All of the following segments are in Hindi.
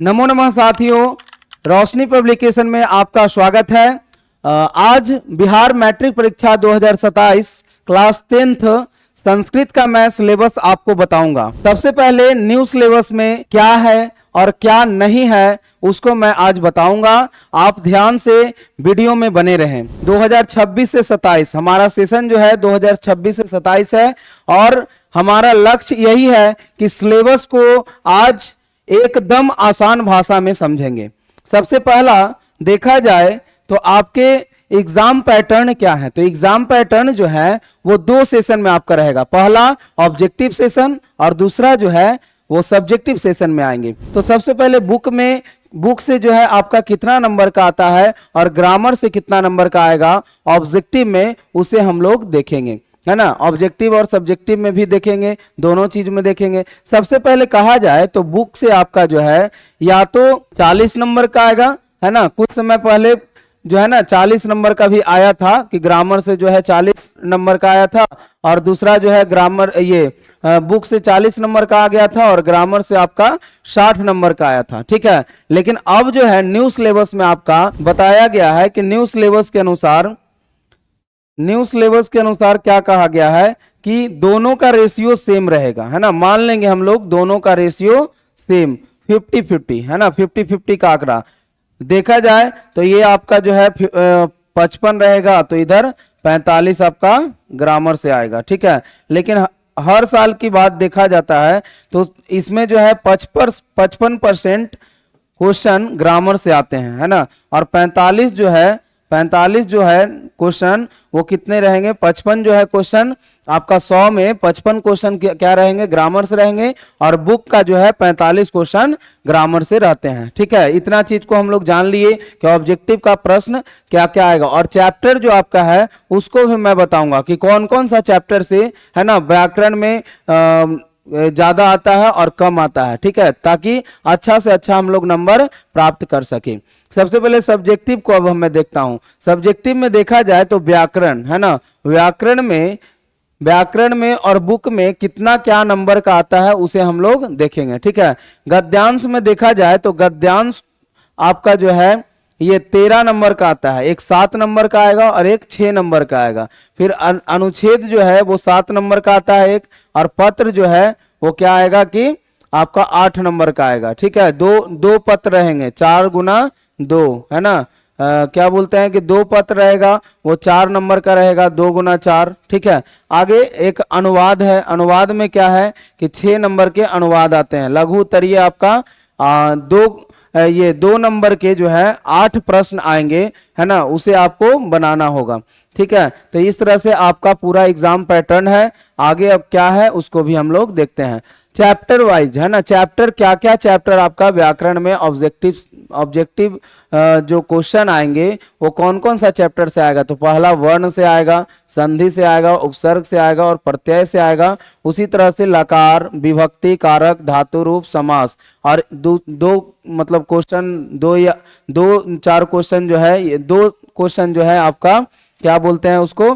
नमो नमः साथियों, रोशनी पब्लिकेशन में आपका स्वागत है। आज बिहार मैट्रिक परीक्षा 2027 क्लास 10th संस्कृत का मैं सिलेबस आपको बताऊंगा। सबसे पहले न्यू सिलेबस में क्या है और क्या नहीं है उसको मैं आज बताऊंगा। आप ध्यान से वीडियो में बने रहें। 2026 से 27 हमारा सेशन जो है 2026 से 27 है और हमारा लक्ष्य यही है कि सिलेबस को आज एकदम आसान भाषा में समझेंगे। सबसे पहला देखा जाए तो आपके एग्जाम पैटर्न क्या है, तो एग्जाम पैटर्न जो है वो दो सेशन में आपका रहेगा। पहला ऑब्जेक्टिव सेशन और दूसरा जो है वो सब्जेक्टिव सेशन में आएंगे। तो सबसे पहले बुक से जो है आपका कितना नंबर का आता है और ग्रामर से कितना नंबर का आएगा ऑब्जेक्टिव में, उसे हम लोग देखेंगे, है ना। ऑब्जेक्टिव और सब्जेक्टिव में भी देखेंगे, दोनों चीज में देखेंगे। सबसे पहले कहा जाए तो बुक से आपका जो है या तो 40 नंबर का आएगा, है ना। कुछ समय पहले जो है ना 40 नंबर का भी आया था कि ग्रामर से जो है 40 नंबर का आया था और दूसरा जो है ग्रामर बुक से 40 नंबर का आ गया था और ग्रामर से आपका 60 नंबर का आया था, ठीक है। लेकिन अब जो है न्यू सिलेबस में आपका बताया गया है कि न्यू सिलेबस के अनुसार क्या कहा गया है कि दोनों का रेशियो सेम रहेगा, है ना। मान लेंगे हम लोग दोनों का रेशियो सेम 50-50, है ना। 50-50 का आंकड़ा देखा जाए तो ये आपका जो है 55 रहेगा तो इधर 45 आपका ग्रामर से आएगा, ठीक है। लेकिन हर साल की बात देखा जाता है तो इसमें जो है 55% क्वेश्चन ग्रामर से आते हैं, है ना। और 45 जो है क्वेश्चन वो कितने रहेंगे, 55 जो है क्वेश्चन आपका 100 में 55 क्वेश्चन क्या रहेंगे, ग्रामर से रहेंगे और बुक का जो है 45 क्वेश्चन ग्रामर से रहते हैं, ठीक है। इतना चीज को हम लोग जान लिए कि ऑब्जेक्टिव का प्रश्न क्या क्या आएगा। और चैप्टर जो आपका है उसको भी मैं बताऊंगा कि कौन कौन सा चैप्टर से, है ना, व्याकरण में ज्यादा आता है और कम आता है, ठीक है, ताकि अच्छा से अच्छा हम लोग नंबर प्राप्त कर सके। सबसे पहले सब्जेक्टिव को अब मैं देखता हूं। सब्जेक्टिव में देखा जाए तो व्याकरण, है ना, व्याकरण में और बुक में कितना क्या नंबर का आता है उसे हम लोग देखेंगे, ठीक है। गद्यांश में देखा जाए तो गद्यांश आपका जो है ये 13 नंबर का आता है, एक 7 नंबर का आएगा और एक 6 नंबर का आएगा। फिर अनुच्छेद जो है वो 7 नंबर का आता है एक, और पत्र जो है वो क्या आएगा कि आपका 8 नंबर का आएगा, ठीक है। दो पत्र रहेंगे, 4 गुना 2, है ना। क्या बोलते हैं कि 2 पत्र रहेगा वो 4 नंबर का रहेगा, 2 गुना 4, ठीक है। आगे एक अनुवाद है, अनुवाद में क्या है कि 6 नंबर के अनुवाद आते हैं। लघु उत्तरीय आपका 2 नंबर के जो है 8 प्रश्न आएंगे, है ना, उसे आपको बनाना होगा, ठीक है। तो इस तरह से आपका पूरा एग्जाम पैटर्न है। आगे अब क्या है उसको भी हम लोग देखते हैं चैप्टर वाइज, है ना। चैप्टर क्या क्या चैप्टर आपका व्याकरण में ऑब्जेक्टिव जो क्वेश्चन आएंगे वो कौन कौन सा चैप्टर से आएगा। तो पहला वर्ण से आएगा, संधि से आएगा, उपसर्ग से आएगा और प्रत्यय से आएगा। उसी तरह से लकार, विभक्ति, कारक, धातु रूप, समास। और दो मतलब क्वेश्चन, 2-4 क्वेश्चन जो है, ये 2 क्वेश्चन जो है आपका क्या बोलते हैं उसको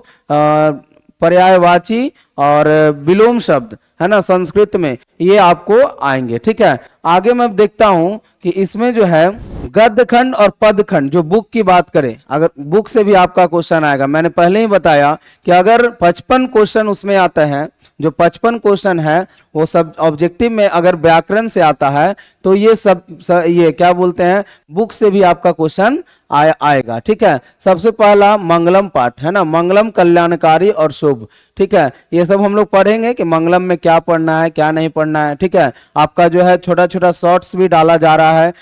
पर्यायवाची और विलोम शब्द, है ना, संस्कृत में ये आपको आएंगे, ठीक है। आगे मैं देखता हूं कि इसमें जो है गद्य खंड और पद खंड, जो बुक की बात करें, अगर बुक से भी आपका क्वेश्चन आएगा। मैंने पहले ही बताया कि अगर 55 क्वेश्चन उसमें आते हैं, जो 55 क्वेश्चन है वो सब ऑब्जेक्टिव में अगर व्याकरण से आता है तो ये ये क्या बोलते हैं बुक से भी आपका क्वेश्चन आएगा, ठीक है। सबसे पहला मंगलम पाठ, है ना, मंगलम कल्याणकारी और शुभ, ठीक है। ये सब हम लोग पढ़ेंगे कि मंगलम में क्या पढ़ना है क्या नहीं पढ़ना है, ठीक है। आपका जो है छोटा छोटा शॉर्ट्स भी डाला जा रहा है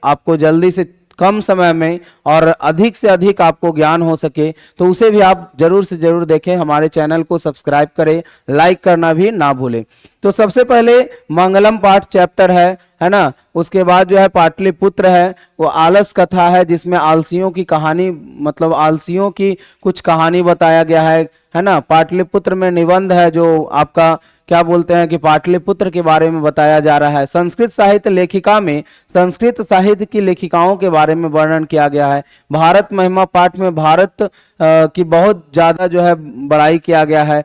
आपको जल्दी से कम समय में और अधिक से अधिक आपको ज्ञान हो सके, तो उसे भी आप जरूर से जरूर देखें। हमारे चैनल को सब्सक्राइब करें, लाइक करना भी ना भूलें। तो सबसे पहले मंगलम पाठ चैप्टर है ना। उसके बाद जो है पाटलिपुत्र है, वो आलस कथा है जिसमें आलसियों की कहानी, मतलब आलसियों की कुछ कहानी बताया गया है ना। पाटलिपुत्र में निबंध है जो आपका क्या बोलते हैं कि पाटलिपुत्र के बारे में बताया जा रहा है। संस्कृत साहित्य लेखिका में संस्कृत साहित्य की लेखिकाओं के बारे में वर्णन किया गया है। भारत महिमा पाठ में भारत की बहुत ज्यादा जो है बड़ाई किया गया है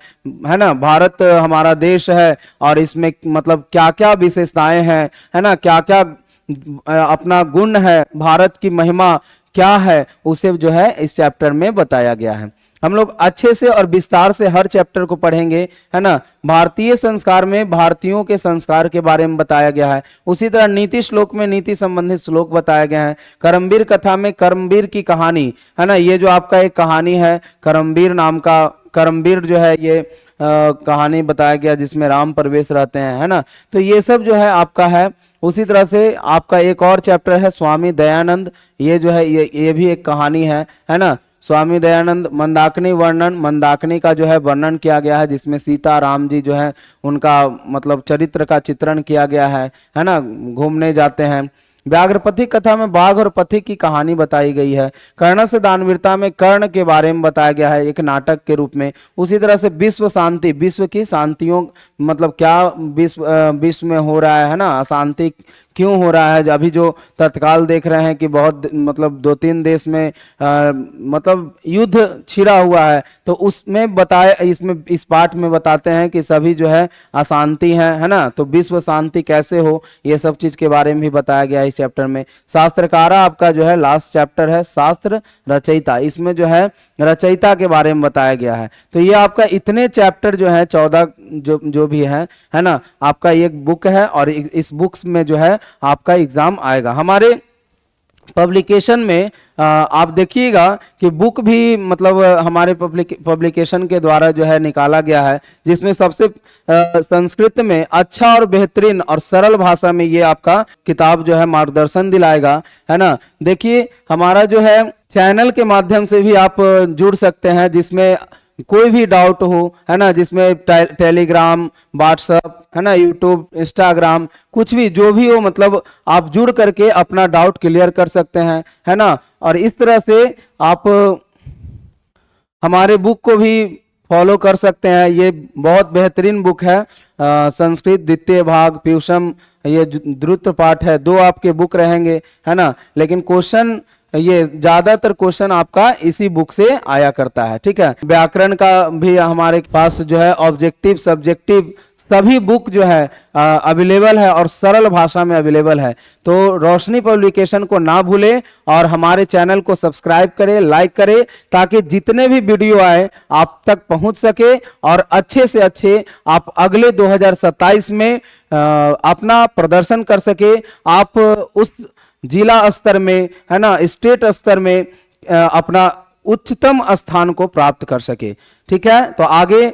ना। भारत हमारा देश है और इसमें मतलब क्या क्या विशेषताएं हैं, है ना, क्या क्या अपना गुण है, भारत की महिमा क्या है, उसे जो है इस चैप्टर में बताया गया है। हम लोग अच्छे से और विस्तार से हर चैप्टर को पढ़ेंगे, है ना। भारतीय संस्कार में भारतीयों के संस्कार के बारे में बताया गया है। उसी तरह नीति श्लोक में नीति संबंधित श्लोक बताया गया है। कर्मवीर कथा में कर्मवीर की कहानी, है ना, ये जो आपका एक कहानी है कर्मवीर नाम का, कर्मवीर जो है ये कहानी बताया गया जिसमें राम प्रवेश रहते हैं, है ना। तो ये सब जो है आपका है। उसी तरह से आपका एक और चैप्टर है स्वामी दयानंद, ये जो है ये भी एक कहानी है ना। स्वामी दयानंद मंदाकिनी वर्णन, मंदाकिनी का जो है वर्णन किया गया है जिसमें सीता राम जी जो है उनका मतलब चरित्र का चित्रण किया गया है ना। घूमने जाते हैं। व्याघ्रपथी कथा में बाघ और पथी की कहानी बताई गई है। कर्ण से दानवीरता में कर्ण के बारे में बताया गया है एक नाटक के रूप में। उसी तरह से विश्व शांति, विश्व की शांतियों मतलब क्या विश्व में हो रहा है ना, अशांति क्यों हो रहा है। अभी जो तत्काल देख रहे हैं कि बहुत मतलब 2-3 देश में मतलब युद्ध छिड़ा हुआ है, तो उसमें बताए, इसमें इस पाठ में बताते हैं कि सभी जो है अशांति है ना। तो विश्व शांति कैसे हो, ये सब चीज के बारे में भी बताया गया है इस चैप्टर में। शास्त्रकारा आपका जो है लास्ट चैप्टर है, शास्त्र रचयिता, इसमें जो है रचयिता के बारे में बताया गया है। तो ये आपका इतने चैप्टर जो है 14 जो भी है ना, आपका एक बुक है और इस बुक्स में जो है आपका एग्जाम आएगा। हमारे पब्लिकेशन में आप देखिएगा कि बुक भी मतलब हमारे पब्लिकेशन के द्वारा जो है निकाला गया है, जिसमें सबसे संस्कृत में अच्छा और बेहतरीन और सरल भाषा में ये आपका किताब जो है मार्गदर्शन दिलाएगा, है ना। देखिए हमारा जो है चैनल के माध्यम से भी आप जुड़ सकते हैं, जिसमें कोई भी डाउट हो, है ना, जिसमें टेलीग्राम, व्हाट्सएप, है ना, यूट्यूब, इंस्टाग्राम, कुछ भी जो भी हो, मतलब आप जुड़ करके अपना डाउट क्लियर कर सकते हैं, है ना। और इस तरह से आप हमारे बुक को भी फॉलो कर सकते हैं। ये बहुत बेहतरीन बुक है, संस्कृत द्वितीय भाग पीयूषम, ये द्रुत पाठ है। 2 आपके बुक रहेंगे, है ना, लेकिन क्वेश्चन ये ज्यादातर क्वेश्चन आपका इसी बुक से आया करता है, ठीक है। व्याकरण का भी हमारे पास जो है ऑब्जेक्टिव सब्जेक्टिव सभी बुक जो है अवेलेबल है और सरल भाषा में अवेलेबल है। तो रोशनी पब्लिकेशन को ना भूले और हमारे चैनल को सब्सक्राइब करें, लाइक करें, ताकि जितने भी वीडियो आए आप तक पहुंच सके और अच्छे से अच्छे आप अगले 2027 में अपना प्रदर्शन कर सके। आप उस जिला स्तर में, है ना, स्टेट स्तर में अपना उच्चतम स्थान को प्राप्त कर सके, ठीक है। तो आगे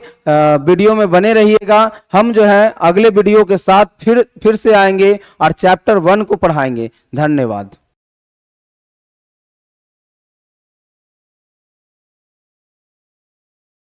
वीडियो में बने रहिएगा। हम जो है अगले वीडियो के साथ फिर से आएंगे और चैप्टर 1 को पढ़ाएंगे। धन्यवाद।